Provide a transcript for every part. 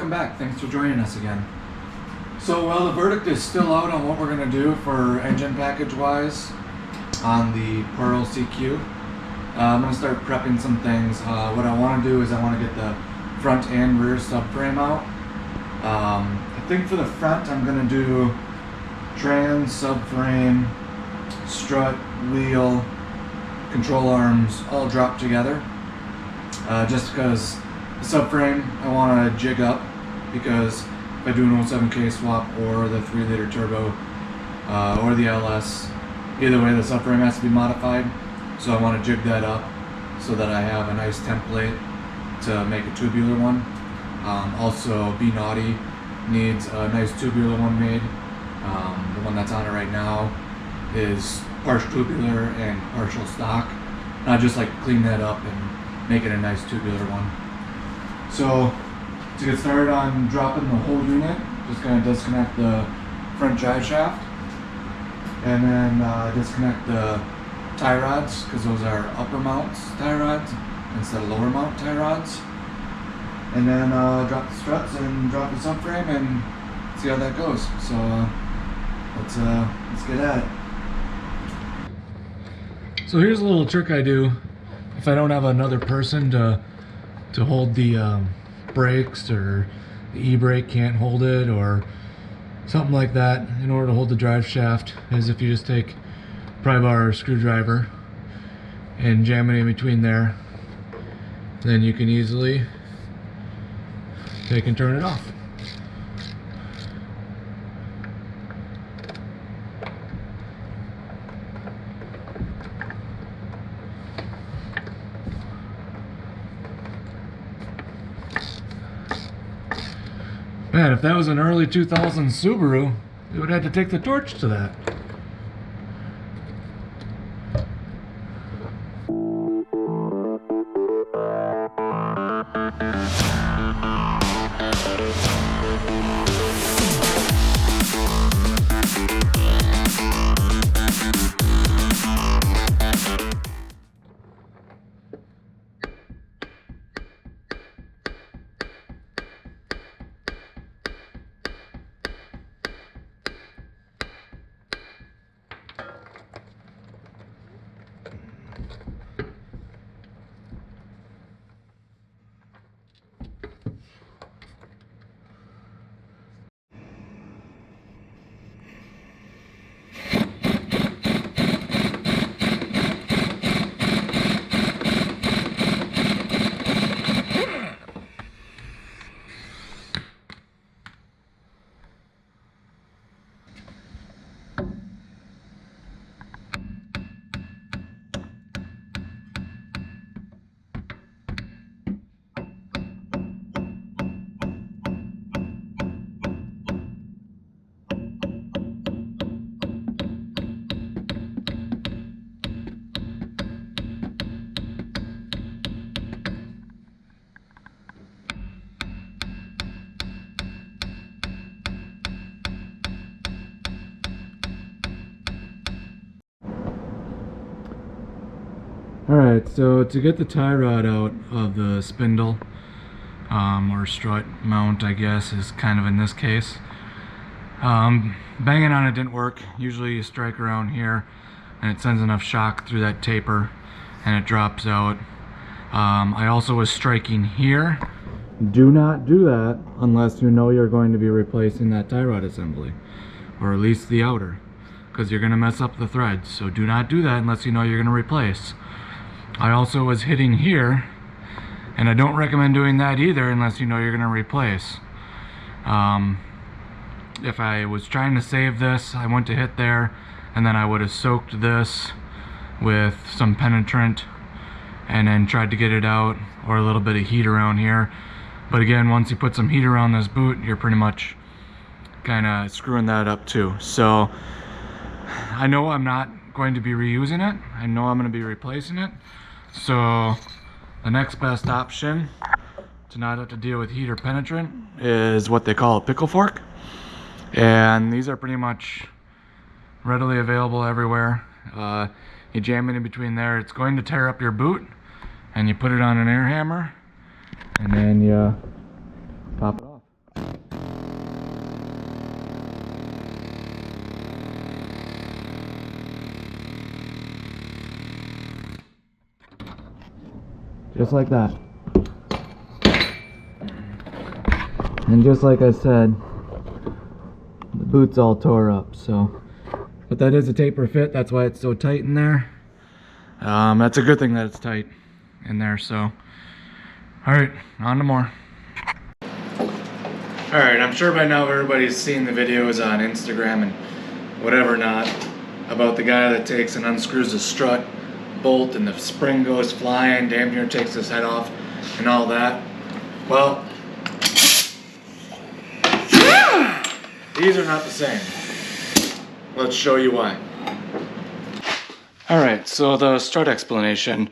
welcome back. Thanks for joining us again. So, well, the verdict is still out on what we're going to do for engine package wise on the Pearl CQ. I'm going to start prepping some things. What I want to do is I want to get the front and rear subframe out. I think for the front I'm going to do trans, subframe, strut, wheel, control arms all dropped together. Just because the subframe I want to jig up, because if I do an 07K swap or the 3-liter turbo or the LS, either way the subframe has to be modified. So I want to jig that up so that I have a nice template to make a tubular one. Also, Audi needs a nice tubular one made. The one that's on it right now is partial tubular and partial stock. And I just like to clean that up and make it a nice tubular one. So to get started on dropping the whole unit, just going to disconnect the front drive shaft and then disconnect the tie rods, because those are upper mounts tie rods instead of lower mount tie rods. And then drop the struts and drop the subframe and see how that goes. So let's get at it. So here's a little trick I do if I don't have another person to hold the brakes, or the e-brake can't hold it or something like that. In order to hold the drive shaft, is if you just take pry bar or screwdriver and jam it in between there, then you can easily take and turn it off. Man, if that was an early 2000s Subaru, you would have to take the torch to that. Alright, so to get the tie rod out of the spindle, or strut mount I guess is kind of in this case, banging on it didn't work. Usually you strike around here and it sends enough shock through that taper and it drops out. I also was striking here. Do not do that unless you know you're going to be replacing that tie rod assembly, or at least the outer, because you're going to mess up the threads. So do not do that unless you know you're going to replace. I also was hitting here, and I don't recommend doing that either unless you know you're going to replace. If I was trying to save this, I went to hit there, and then I would have soaked this with some penetrant and then tried to get it out, or a little bit of heat around here. But again, once you put some heat around this boot, you're pretty much kind of screwing that up too. So I know I'm not going to be reusing it. I know I'm going to be replacing it. So the next best option to not have to deal with heat or penetrant is what they call a pickle fork. And these are pretty much readily available everywhere. You jam it in between there. It's going to tear up your boot, and you put it on an air hammer and then you pop it off. Just like that. And just like I said, the boot's all tore up, so. But that is a taper fit, that's why it's so tight in there. That's a good thing that it's tight in there, so. Alright, on to more. Alright, I'm sure by now everybody's seen the videos on Instagram and whatever not about the guy that takes and unscrews the strut bolt and the spring goes flying, damn near takes his head off and all that. Well, these are not the same. Let's show you why. Alright, so the strut explanation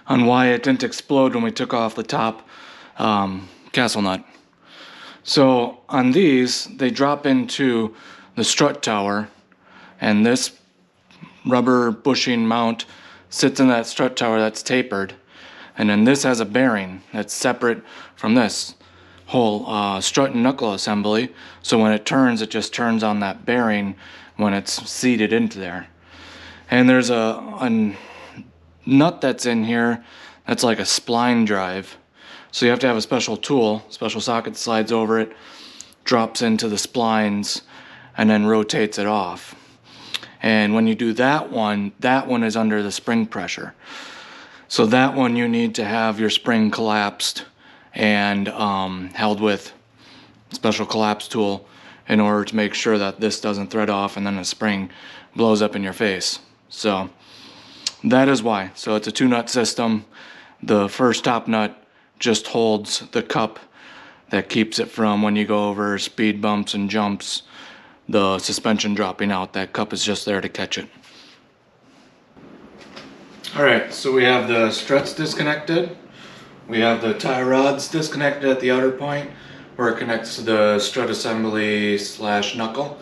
on why it didn't explode when we took off the top castle nut. So on these, they drop into the strut tower, and this rubber bushing mount sits in that strut tower that's tapered, and then this has a bearing that's separate from this whole strut and knuckle assembly, so when it just turns on that bearing when it's seated into there. And there's a nut that's in here that's like a spline drive, so you have to have a special tool, special socket slides over it, drops into the splines, and then rotates it off. And when you do that one is under the spring pressure. So that one you need to have your spring collapsed and held with a special collapse tool in order to make sure that this doesn't thread off and then the spring blows up in your face. So that is why. So it's a 2-nut system. The first top nut just holds the cup that keeps it from, when you go over speed bumps and jumps, the suspension dropping out. That cup is just there to catch it. Alright, so we have the struts disconnected. We have the tie rods disconnected at the outer point where it connects to the strut assembly / knuckle.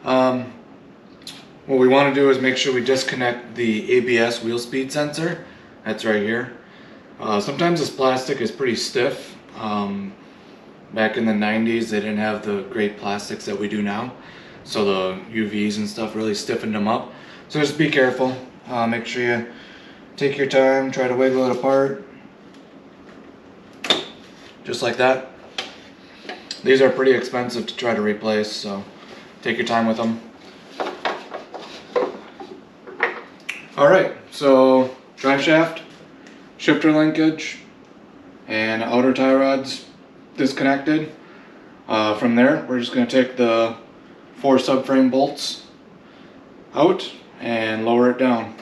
What we want to do is make sure we disconnect the ABS wheel speed sensor. That's right here. Sometimes this plastic is pretty stiff. Back in the 90s they didn't have the great plastics that we do now, so the UVs and stuff really stiffened them up. So just be careful. Make sure you take your time, try to wiggle it apart. Just like that. These are pretty expensive to try to replace, so take your time with them. Alright, so drive shaft, shifter linkage, and outer tie rods disconnected. From there, we're just going to take the 4 subframe bolts out and lower it down.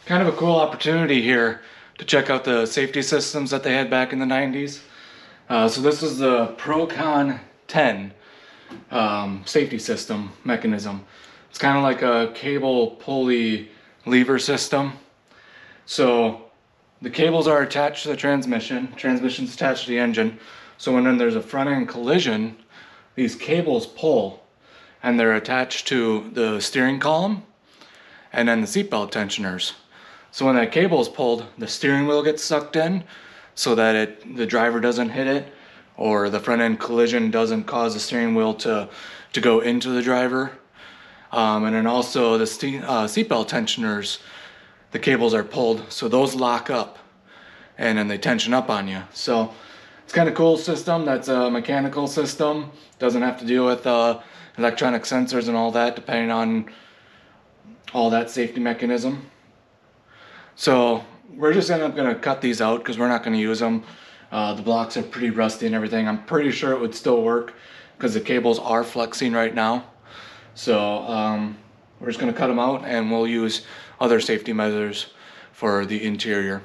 Kind of a cool opportunity here to check out the safety systems that they had back in the 90s. So this is the Procon-ten safety system mechanism. It's kind of like a cable pulley lever system. So the cables are attached to the transmission's attached to the engine. So when there's a front end collision, these cables pull and they're attached to the steering column and then the seatbelt tensioners. So when that cable is pulled, the steering wheel gets sucked in so that the driver doesn't hit it, or the front end collision doesn't cause the steering wheel to go into the driver. And then also the seatbelt tensioners, the cables are pulled, so those lock up and then they tension up on you. So It's kind of cool system. That's a mechanical system. Doesn't have to deal with electronic sensors and all that, depending on all that safety mechanism. So we're just gonna cut these out because we're not gonna use them. The blocks are pretty rusty and everything. I'm pretty sure it would still work because the cables are flexing right now. So we're just gonna cut them out and we'll use other safety measures for the interior.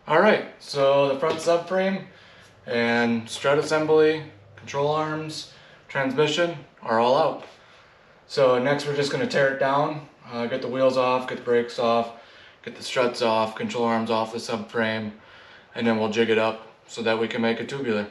Alright, so the front subframe and strut assembly, control arms, transmission are all out. So next we're just going to tear it down, get the wheels off, get the brakes off, get the struts off, control arms off the subframe, and then we'll jig it up so that we can make it tubular.